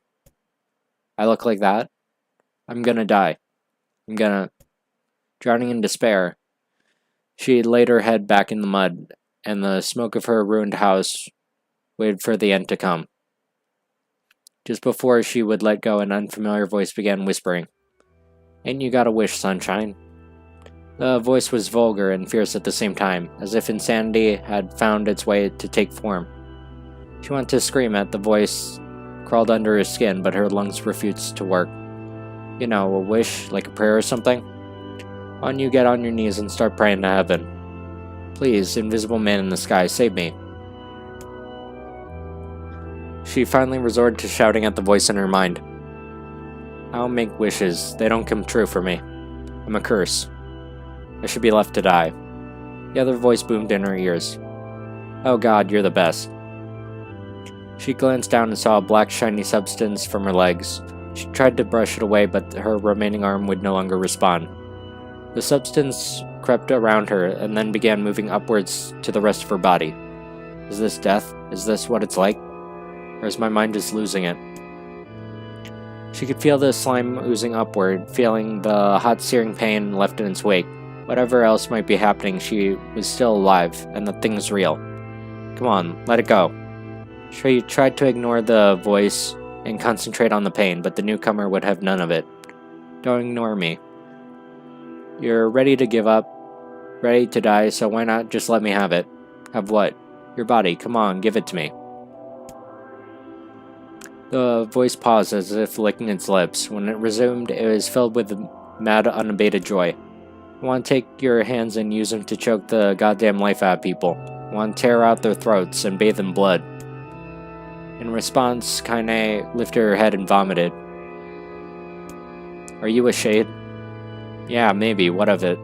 I look like that? I'm gonna die. Drowning in despair, she laid her head back in the mud, and the smoke of her ruined house waited for the end to come. Just before she would let go, an unfamiliar voice began whispering. Ain't you got a wish, sunshine? The voice was vulgar and fierce at the same time, as if insanity had found its way to take form. She wanted to scream at the voice, crawled under her skin, but her lungs refused to work. You know, a wish, like a prayer or something? Why don't you get on your knees and start praying to heaven? Please, invisible man in the sky, save me. She finally resorted to shouting at the voice in her mind. I don't make wishes. They don't come true for me. I'm a curse. I should be left to die. The other voice boomed in her ears. Oh God, you're the best. She glanced down and saw a black shiny substance from her legs. She tried to brush it away, but her remaining arm would no longer respond. The substance crept around her and then began moving upwards to the rest of her body. Is this death? Is this what it's like? Or is my mind just losing it? She could feel the slime oozing upward, feeling the hot searing pain left in its wake. Whatever else might be happening, she was still alive, and the thing's real. Come on, let it go. She tried to ignore the voice and concentrate on the pain, but the newcomer would have none of it. Don't ignore me. You're ready to give up, ready to die, so why not just let me have it? Have what? Your body, come on, give it to me. The voice paused as if licking its lips. When it resumed, it was filled with mad, unabated joy. I want to take your hands and use them to choke the goddamn life out of people. I want to tear out their throats and bathe in blood. In response, Kaine lifted her head and vomited. Are you a shade? Yeah, maybe, what of it?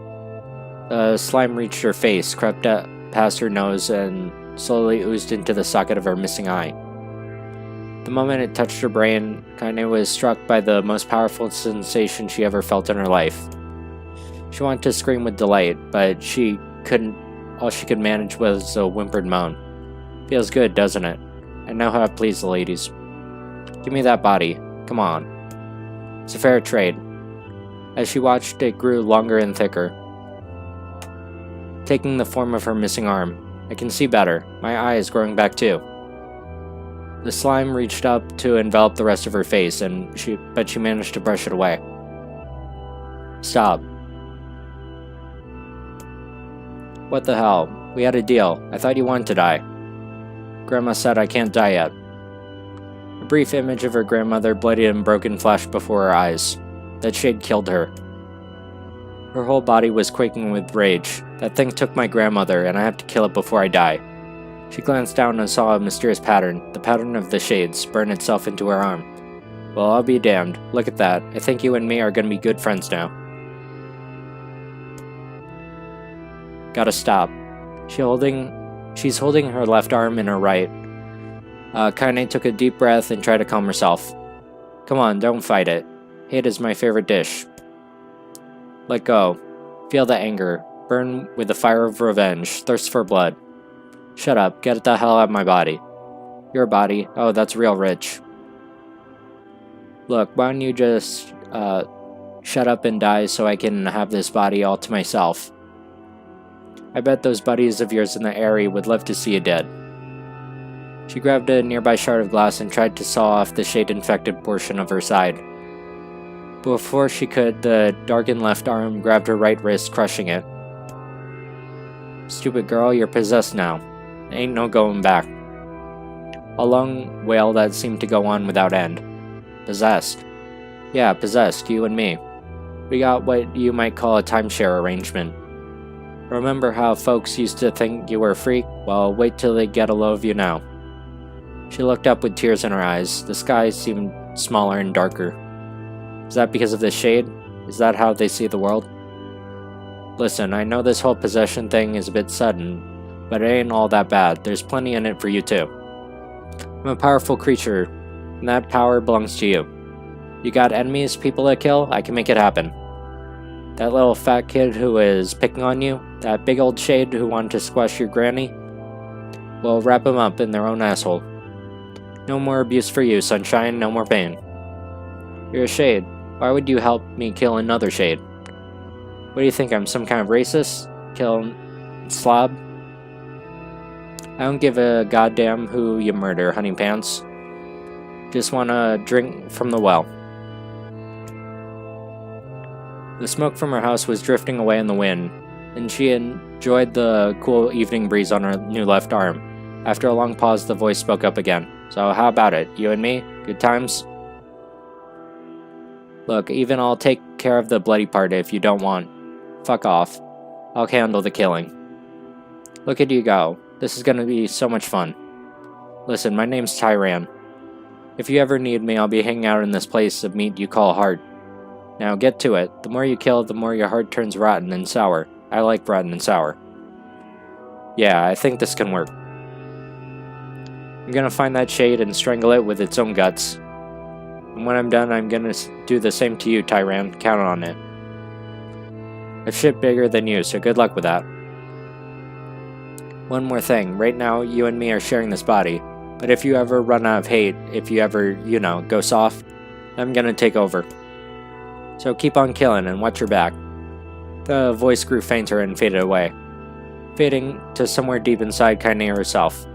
The slime reached her face, crept up past her nose, and slowly oozed into the socket of her missing eye. The moment it touched her brain, Kaine was struck by the most powerful sensation she ever felt in her life. She wanted to scream with delight, but she couldn't. All she could manage was a whimpered moan. Feels good, doesn't it? I know how to please the ladies. Give me that body. Come on. It's a fair trade. As she watched, it grew longer and thicker, taking the form of her missing arm. I can see better. My eye is growing back too. The slime reached up to envelop the rest of her face, but she managed to brush it away. Stop. What the hell? We had a deal. I thought you wanted to die. Grandma said I can't die yet. A brief image of her grandmother, bloody and broken, flashed before her eyes. That shade killed her. Her whole body was quaking with rage. That thing took my grandmother, and I have to kill it before I die. She glanced down and saw a mysterious pattern, the pattern of the shades, burn itself into her arm. Well, I'll be damned. Look at that. I think you and me are gonna be good friends now. Gotta stop. She's holding her left arm in her right. Kaine took a deep breath and tried to calm herself. Come on, don't fight it. Hate is my favorite dish. Let go. Feel the anger. Burn with the fire of revenge. Thirst for blood. Shut up. Get the hell out of my body. Your body? Oh, that's real rich. Look, why don't you just, shut up and die so I can have this body all to myself. I bet those buddies of yours in the area would love to see you dead. She grabbed a nearby shard of glass and tried to saw off the shade-infected portion of her side. Before she could, the darkened left arm grabbed her right wrist, crushing it. Stupid girl, you're possessed now. Ain't no going back. A long wail that seemed to go on without end. Possessed. Yeah, possessed, you and me. We got what you might call a timeshare arrangement. Remember how folks used to think you were a freak? Well, wait till they get a load of you now. She looked up with tears in her eyes. The sky seemed smaller and darker. Is that because of the shade? Is that how they see the world? Listen, I know this whole possession thing is a bit sudden, but it ain't all that bad. There's plenty in it for you too. I'm a powerful creature, and that power belongs to you. You got enemies, people to kill? I can make it happen. That little fat kid who is picking on you? That big old shade who wanted to squash your granny? Well, wrap them up in their own asshole. No more abuse for you, sunshine, no more pain. You're a shade. Why would you help me kill another shade? What do you think, I'm some kind of racist? Kill slob? I don't give a goddamn who you murder, honey pants. Just wanna drink from the well. The smoke from her house was drifting away in the wind, and she enjoyed the cool evening breeze on her new left arm. After a long pause, the voice spoke up again. So how about it? You and me? Good times? Look, even I'll take care of the bloody part if you don't want. Fuck off. I'll handle the killing. Look at you go. This is gonna be so much fun. Listen, my name's Tyran. If you ever need me, I'll be hanging out in this place of meat you call heart. Now get to it. The more you kill, the more your heart turns rotten and sour. I like rotten and sour. Yeah, I think this can work. I'm gonna find that shade and strangle it with its own guts. And when I'm done, I'm gonna do the same to you, Tyran. Count on it. A shit bigger than you, so good luck with that. One more thing. Right now, you and me are sharing this body. But if you ever run out of hate, if you ever, go soft, I'm gonna take over. So keep on killing and watch your back. The voice grew fainter and faded away, fading to somewhere deep inside Kaine herself.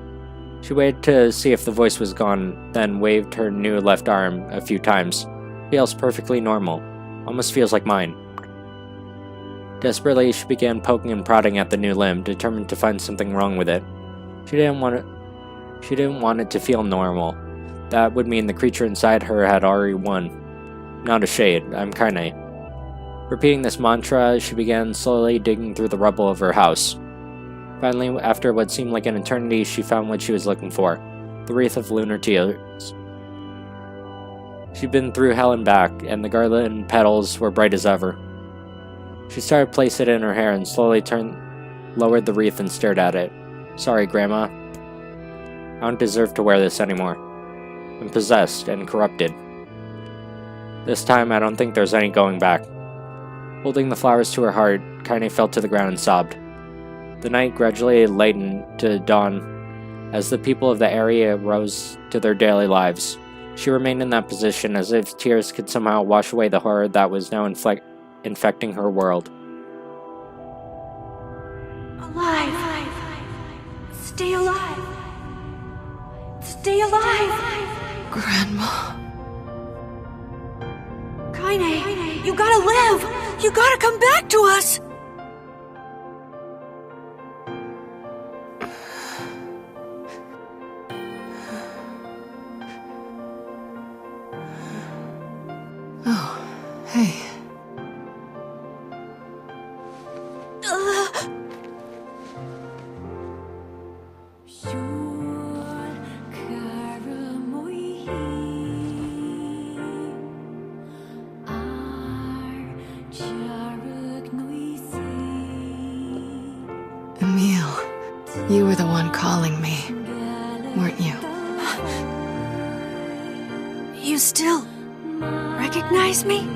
She waited to see if the voice was gone, then waved her new left arm a few times. Feels perfectly normal. Almost feels like mine. Desperately, she began poking and prodding at the new limb, determined to find something wrong with it. She didn't want it to feel normal. That would mean the creature inside her had already won. Not a shade, I'm Kaine. Repeating this mantra, she began slowly digging through the rubble of her house. Finally, after what seemed like an eternity, she found what she was looking for. The wreath of lunar tears. She'd been through hell and back, and the garland petals were bright as ever. She started placing it in her hair and slowly lowered the wreath and stared at it. Sorry, Grandma. I don't deserve to wear this anymore. I'm possessed and corrupted. This time, I don't think there's any going back. Holding the flowers to her heart, Kaine fell to the ground and sobbed. The night gradually lightened to dawn as the people of the area rose to their daily lives. She remained in that position as if tears could somehow wash away the horror that was now infecting her world. Alive! Stay alive! Stay alive! Grandma. Kaine, you gotta live! You gotta come back to us! Oh, hey. Emil, you were the one calling me, weren't you? You still recognize me?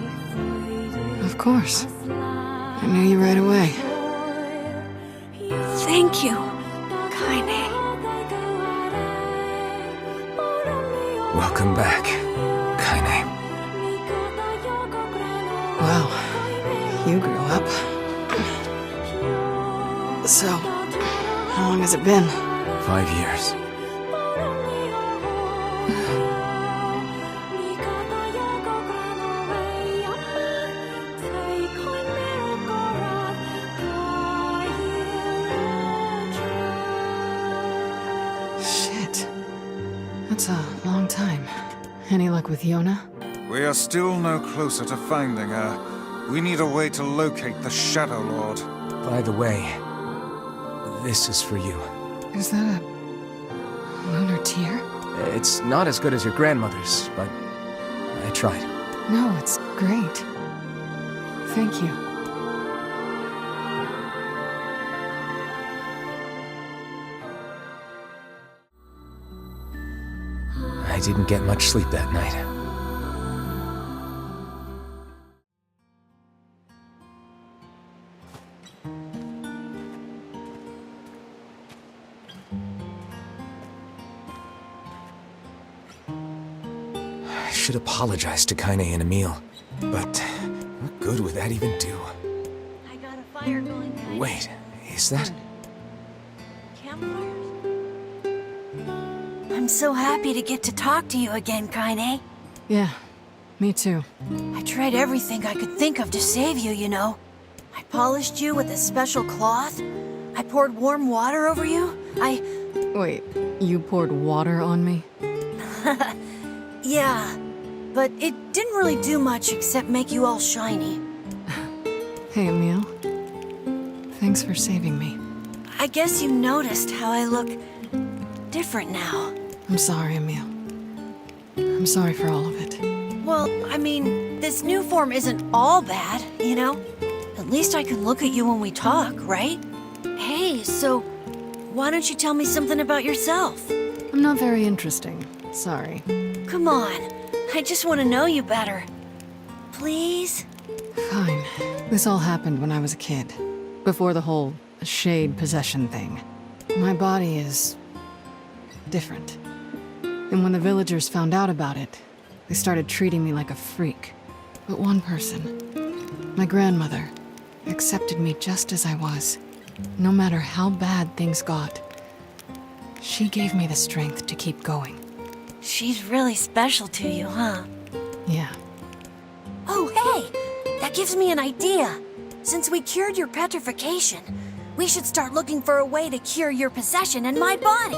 Of course. I knew you right away. Thank you, Kaine. Welcome back, Kaine. Wow. You grew up. So, how long has it been? 5 years. Shit. That's a long time. Any luck with Yona? We are still no closer to finding her. We need a way to locate the Shadow Lord. By the way, this is for you. Is that a lunar tear? It's not as good as your grandmother's, but I tried. No, it's great. Thank you. I didn't get much sleep that night. I should apologize to Kaine and Emil, but what good would that even do? I got a fire going, Kaine. Wait, is that... Campfires? I'm so happy to get to talk to you again, Kaine. Yeah, me too. I tried everything I could think of to save you, you know. I polished you with a special cloth. I poured warm water over you. Wait, you poured water on me? Yeah, but it didn't really do much except make you all shiny. Hey, Emil. Thanks for saving me. I guess you noticed how I look different now. I'm sorry, Emil. I'm sorry for all of it. Well, I mean, this new form isn't all bad, you know? At least I can look at you when we talk, right? Hey, so why don't you tell me something about yourself? I'm not very interesting. Sorry. Come on, I just want to know you better. Please? Fine. This all happened when I was a kid. Before the whole shade possession thing. My body is... different. And when the villagers found out about it, they started treating me like a freak. But one person, my grandmother, accepted me just as I was. No matter how bad things got. She gave me the strength to keep going. She's really special to you, huh? Yeah. Oh, hey! That gives me an idea. Since we cured your petrification, we should start looking for a way to cure your possession in my body.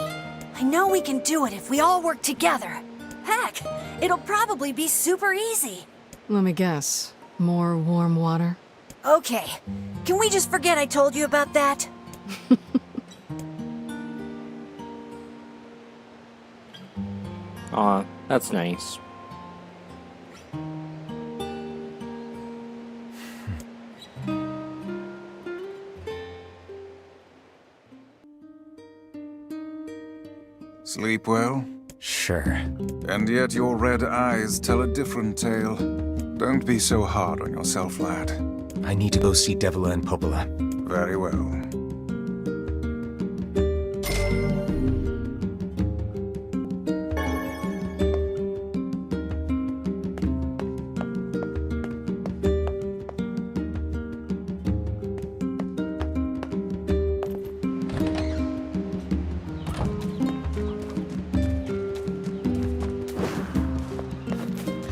I know we can do it if we all work together. Heck, it'll probably be super easy. Let me guess. More warm water? Okay, can we just forget I told you about that? Aw, that's nice. Sleep well? Sure. And yet your red eyes tell a different tale. Don't be so hard on yourself, lad. I need to go see Devila and Popola. Very well.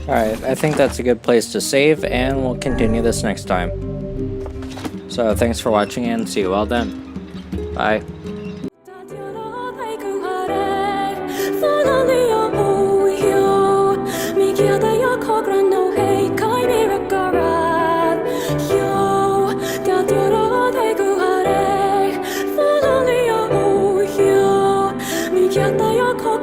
Alright, I think that's a good place to save, and we'll continue this next time. So thanks for watching, and see you all then. Bye. Yo,